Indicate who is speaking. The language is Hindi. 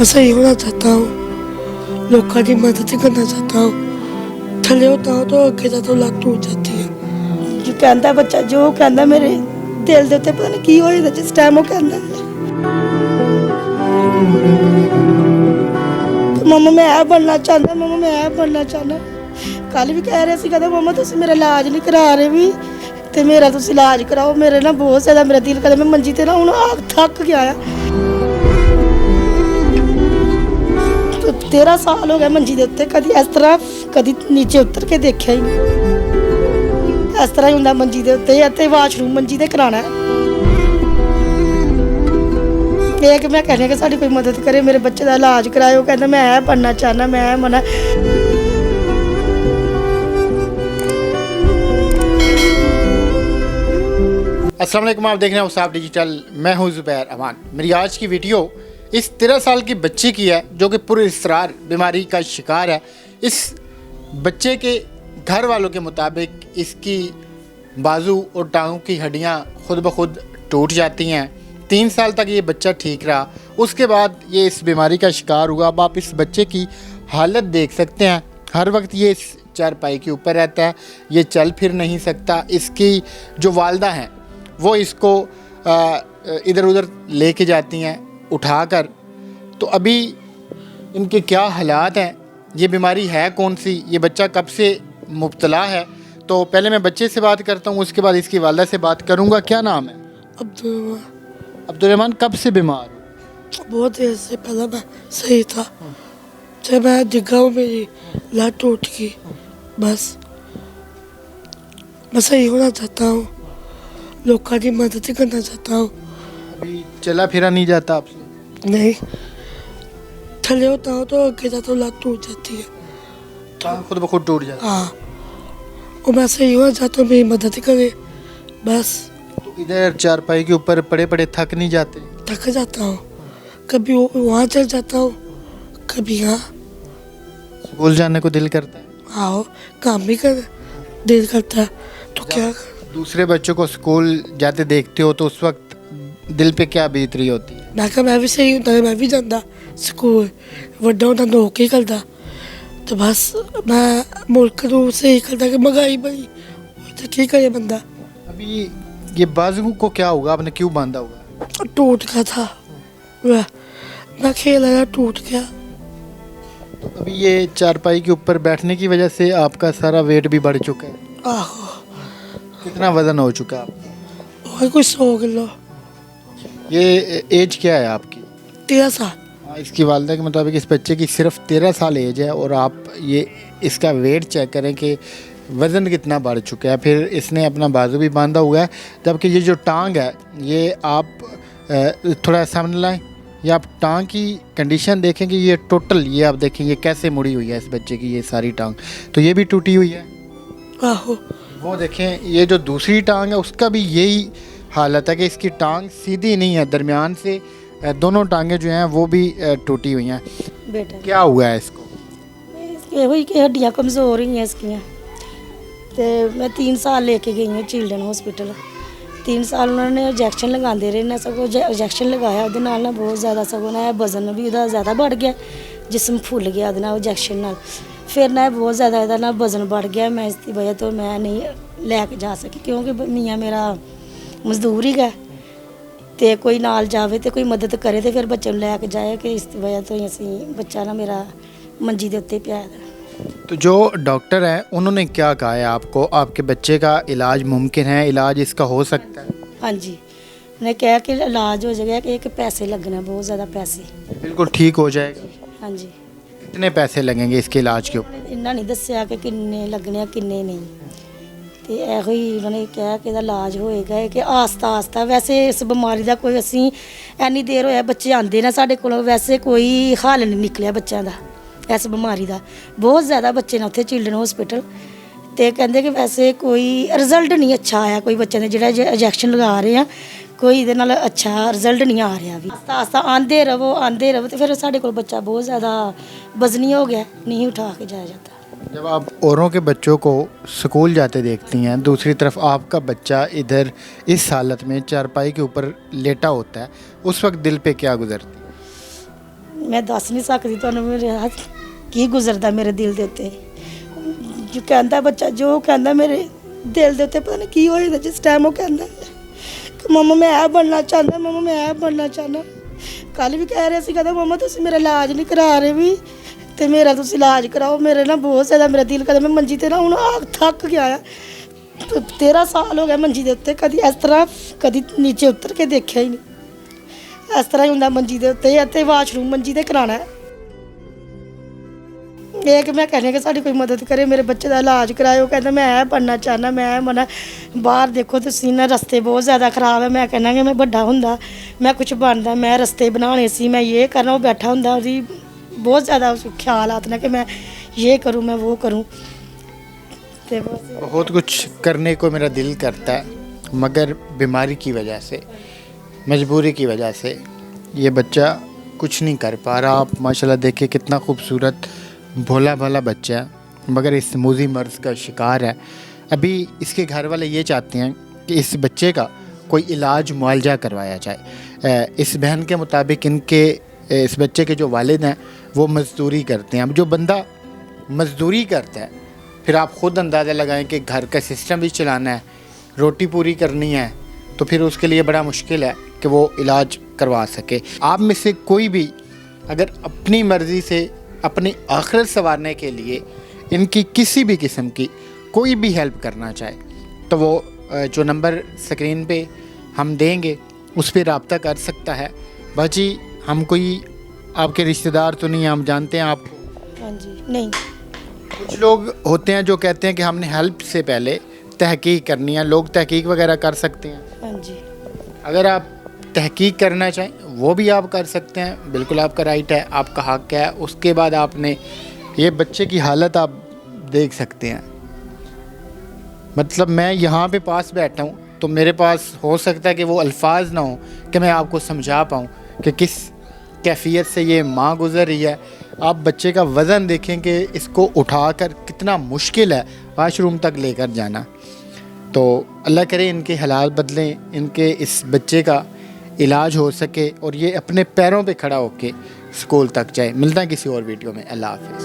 Speaker 1: मैं सही होना चाहता हूँ, लोगों की मदद करना चाहता हूँ। थले होता हूँ तो आगे जाता लत टूट जाती है।
Speaker 2: जो कहता बच्चा जो कहता मेरे दिल के उत्ते पता नहीं की होएगा जिस टाइम वो कहता मम्मा मैं ऐ बनना चाहता, मम्मा मैं ऐ बनना चाहना। कल भी कह रहे सी कहता मम्मा तुम मेरा इलाज नहीं करा रहे भी ते मेरा तुम इलाज कराओ। मेरे ना बहुत ज़्यादा मेरा दिल कर मैं मंजी ते ना हूँ थक गया है। तो 13 साल हो गए मंजी के उत्ते, कभी इस तरह कभी नीचे उतर के देखा ही नहीं। इस तरह ही होंगे मंजी के उत्ते वाशरूम मंजी ते कराना है। एक मैं कहने कि साड़ी कोई मदद करे, मेरे बच्चे का इलाज कराए। वो कहता मैं ऐ बनना चाहना, मैं ऐ मना।
Speaker 3: अस्सलाम वालेकुम, आप देख रहे हैं उसाब डिजिटल। मैं हूं ज़ुबैर अमान। मेरी आज की वीडियो इस 13 साल की बच्ची की है जो कि पुरअसरार बीमारी का शिकार है। इस बच्चे के घर वालों के मुताबिक इसकी बाजू और टांगों की हड्डियां खुद ब खुद टूट जाती हैं। 3 साल तक ये बच्चा ठीक रहा, उसके बाद ये इस बीमारी का शिकार हुआ। अब आप इस बच्चे की हालत देख सकते हैं, हर वक्त ये इस चारपाई के ऊपर रहता है, ये चल फिर नहीं सकता। इसकी जो वालदा हैं वो इसको इधर उधर लेके जाती हैं उठाकर। तो अभी इनके क्या हालात हैं, ये बीमारी है कौन सी, ये बच्चा कब से मुब्तला है, तो पहले मैं बच्चे से बात करता हूँ, उसके बाद इसकी वालदा से बात करूँगा। क्या नाम है? अब्दुर्रहमान। कब से बीमार हो?
Speaker 1: बहुत देर से। पहले मैं सही था, जब मैं डिग्गा हूँ मेरी लत टूट गई। बस मैं सही होना चाहता हूँ, लोगों की मदद करना चाहता हूँ।
Speaker 3: अभी चला फिरा नहीं जाता आपसे?
Speaker 1: नहीं, थले होता हूँ तो आगे जाता लत टूट जाती है।
Speaker 3: टांग खुद ब खुद टूट जाता?
Speaker 1: हाँ, और मैं सही होना चाहता हूँ, मेरी मदद करे बस।
Speaker 3: तो इधर चारपाई के ऊपर पड़े पड़े थक नहीं जाते?
Speaker 1: थक जाता हूँ, कभी वहाँ चल जाता हूँ, कभी यहाँ।
Speaker 3: स्कूल जाने को दिल करता है?
Speaker 1: आओ, काम भी कर दिल करता है तो क्या।
Speaker 3: दूसरे बच्चों को स्कूल जाते देखते हो तो उस वक्त दिल पे क्या बीत रही होती है?
Speaker 1: मैं कहा मैं भी सही होता, मैं भी जाता स्कूल, वड्डा होता नौकरी ही करता। तो बस मैं मुल्क को से ही करता कि महंगाई बड़ी तो क्या करे बंदा।
Speaker 3: अभी ये बाजू को क्या होगा, आपने क्यों बांधा होगा?
Speaker 1: टूट गया था वह, मैं खेल रहा टूट गया।
Speaker 3: तो अभी ये चारपाई के ऊपर बैठने की वजह से आपका सारा वेट भी बढ़ चुका है?
Speaker 1: आहो,
Speaker 3: कितना वजन हो चुका है आपका?
Speaker 1: और कुछ 100 किलो।
Speaker 3: ये एज क्या है आपकी?
Speaker 1: 13 साल।
Speaker 3: हाँ, इसकी वालदा के मुताबिक इस बच्चे की सिर्फ 13 साल एज है और आप ये इसका वेट चेक करें कि वज़न कितना बढ़ चुका है। फिर इसने अपना बाजू भी बांधा हुआ है, जबकि ये जो टांग है ये आप थोड़ा सामने लाएं, ये आप टांग की कंडीशन देखें कि ये टोटल, ये आप देखें ये कैसे मुड़ी हुई है इस बच्चे की, ये सारी टांग तो ये भी टूटी हुई है।
Speaker 1: आहो,
Speaker 3: वो देखें ये जो दूसरी टांग है उसका भी यही हालत है कि इसकी टांग सीधी नहीं है, दरमियान से दोनों टांगें जो हैं वो भी टूटी हुई हैं।
Speaker 2: बेटा
Speaker 3: क्या हुआ है इसको?
Speaker 2: ये हुई कि हड्डियाँ कमज़ोर ही हैं इसकी। तो मैं 3 साल लेके गई हूँ चिल्ड्रन हॉस्पिटल। 3 साल उन्होंने इंजैक्शन लगाते रहे ना, सगों इंजैक्शन लगाया ਉਹਦੇ ਨਾਲ ਨਾ बहुत ज़्यादा, सगों ना वजन भी ਉਹਦਾ ज़्यादा बढ़ गया, जिस्म फुल गया ਉਹਦੇ ਨਾਲ इंजैक्शन ਨਾਲ। फिर ना बहुत ज़्यादा ਇਹਦਾ ना वजन बढ़ गया। मैं इसकी वजह तो मैं नहीं लैके जा सकी क्योंकि मियाँ मेरा मजदूर ही है, तो कोई नाल जावे तो कोई मदद करे तो फिर बच्चे लैके जाए कि इस वजह तो ही असी बच्चा ना मेरा मंजी के उत्ते पिया है।
Speaker 3: तो जो डॉक्टर हैं उन्होंने क्या कहा है आपको, आपके बच्चे का इलाज मुमकिन है, इलाज इसका हो सकता है?
Speaker 2: हाँ जी, उन्हें कहा कि इलाज हो जाएगा कि एक पैसे लगना, बहुत ज़्यादा पैसे।
Speaker 3: बिल्कुल ठीक हो जाएगा?
Speaker 2: हाँ जी।
Speaker 3: कितने पैसे लगेंगे इसके इलाज के ऊपर?
Speaker 2: इन्ना नहीं दसिया कि किन्ने लगने किन्ने नहीं, तो ਇਹੋ ਹੀ उन्होंने कहा कि इलाज होएगा कि आस्ता आस्ता। वैसे इस बीमारी का कोई असी इन्नी देर होया बच्चे आते ना साढ़े को, वैसे कोई हल नहीं निकलिया बच्चों का इस बीमारी का। बहुत ज़्यादा बच्चे ने उत्थे चिल्ड्रन हॉस्पिटल, तो कहते कि वैसे कोई रिजल्ट नहीं अच्छा आया कोई बच्चों ने जो इंजैक्शन लगा रहे हैं, कोई ये नाल अच्छा रिजल्ट नहीं आ रहा। भी आस्ता आस्ता आंदे रहो तो फिर साढ़े को बच्चा बहुत ज़्यादा वजनी हो गया, नहीं उठा के जाया जाता।
Speaker 3: जब आप औरों के बच्चों को स्कूल जाते देखती हैं, दूसरी तरफ आपका बच्चा इधर इस हालत में चारपाई के ऊपर लेटा होता है, उस वक्त दिल पे क्या गुजरती है?
Speaker 2: मैं दस नहीं सकती तुहानूं मेरे हथ की गुजरदा मेरे दिल दे उत्ते। जो कहता बच्चा जो कहता मेरे दिल दे उत्ते पता नहीं की हो जाता जिस टाइम वो कहता कि मम्मा मैं ऐ बनना चाहता, मम्मा मैं ऐ बनना चाहना। कल भी कह रहे सी कहता मम्मा तुसीं मेरा इलाज नहीं करा रहे भी ते मेरा तुसीं इलाज कराओ। मेरे ना बहुत ज़्यादा मेरा दिल करदा, मैं मंजी ते ना हुण थक गया आ। 13 साल हो गए मंजी दे उत्ते, कदी इस तरह कदी नीचे उतर के देखिया ही नहीं। इस तरह ही हुंदा मंजी दे उत्ते ते वाशरूम मंजी ते कराना है। ये कि मैं कहनी कि साडी कोई मदद करे, मेरे बच्चे का इलाज कराओ। कहता मैं ऐ बनना चाहना, मैं ऐ बनना। बाहर देखो तुसीं ना रस्ते बहुत ज़्यादा खराब है। मैं कहना कि मैं बड़ा हुंदा मैं कुछ बनदा, मैं रस्ते बनाने सी, मैं ये करना। वो बैठा हुंदा ओहदी बहुत ज़्यादा ख्याल आतना कि मैं ये करूँ मैं वो करूँ। ते बस
Speaker 3: बहुत कुछ करने को मेरा दिल करता है, मगर बीमारी की वजह से, मजबूरी की वजह से ये बच्चा कुछ नहीं कर पा रहा। आप माशाल्लाह देखिए कितना खूबसूरत भोला भाला बच्चा है, मगर इस मूजी मर्ज़ का शिकार है। अभी इसके घर वाले ये चाहते हैं कि इस बच्चे का कोई इलाज मुआवजा करवाया जाए। इस बहन के मुताबिक इस बच्चे के जो वालिद हैं वो मज़दूरी करते हैं। अब जो बंदा मज़दूरी करता है, फिर आप ख़ुद अंदाज़ा लगाएं कि घर का सिस्टम भी चलाना है, रोटी पूरी करनी है, तो फिर उसके लिए बड़ा मुश्किल है कि वो इलाज करवा सके। आप में से कोई भी अगर अपनी मर्ज़ी से अपनी आखिरत संवारने के लिए इनकी किसी भी किस्म की कोई भी हेल्प करना चाहे, तो वो जो नंबर स्क्रीन पे हम देंगे उस पर रब्ता कर सकता है। बाजी हम कोई आपके रिश्तेदार तो नहीं हैं, हम जानते हैं आपको?
Speaker 2: हाँ जी नहीं।
Speaker 3: कुछ लोग होते हैं जो कहते हैं कि हमने हेल्प से पहले तहकीक करनी है। लोग तहकीक वगैरह कर सकते हैं।
Speaker 2: हाँ जी
Speaker 3: अगर आप तहकीक करना चाहें वो भी आप कर सकते हैं, बिल्कुल आपका राइट है, आपका हक है। उसके बाद आपने ये बच्चे की हालत आप देख सकते हैं। मतलब मैं यहाँ पे पास बैठा हूँ तो मेरे पास हो सकता है कि वो अल्फाज ना हो कि मैं आपको समझा पाऊँ कि किस कैफियत से ये माँ गुज़र रही है। आप बच्चे का वज़न देखें कि इसको उठाकर कितना मुश्किल है वाशरूम तक लेकर जाना। तो अल्लाह करे इनके हालात बदलें, इनके इस बच्चे का इलाज हो सके और ये अपने पैरों पे खड़ा होके स्कूल तक जाए। मिलता है किसी और वीडियो में। अल्लाह हाफ़िज़।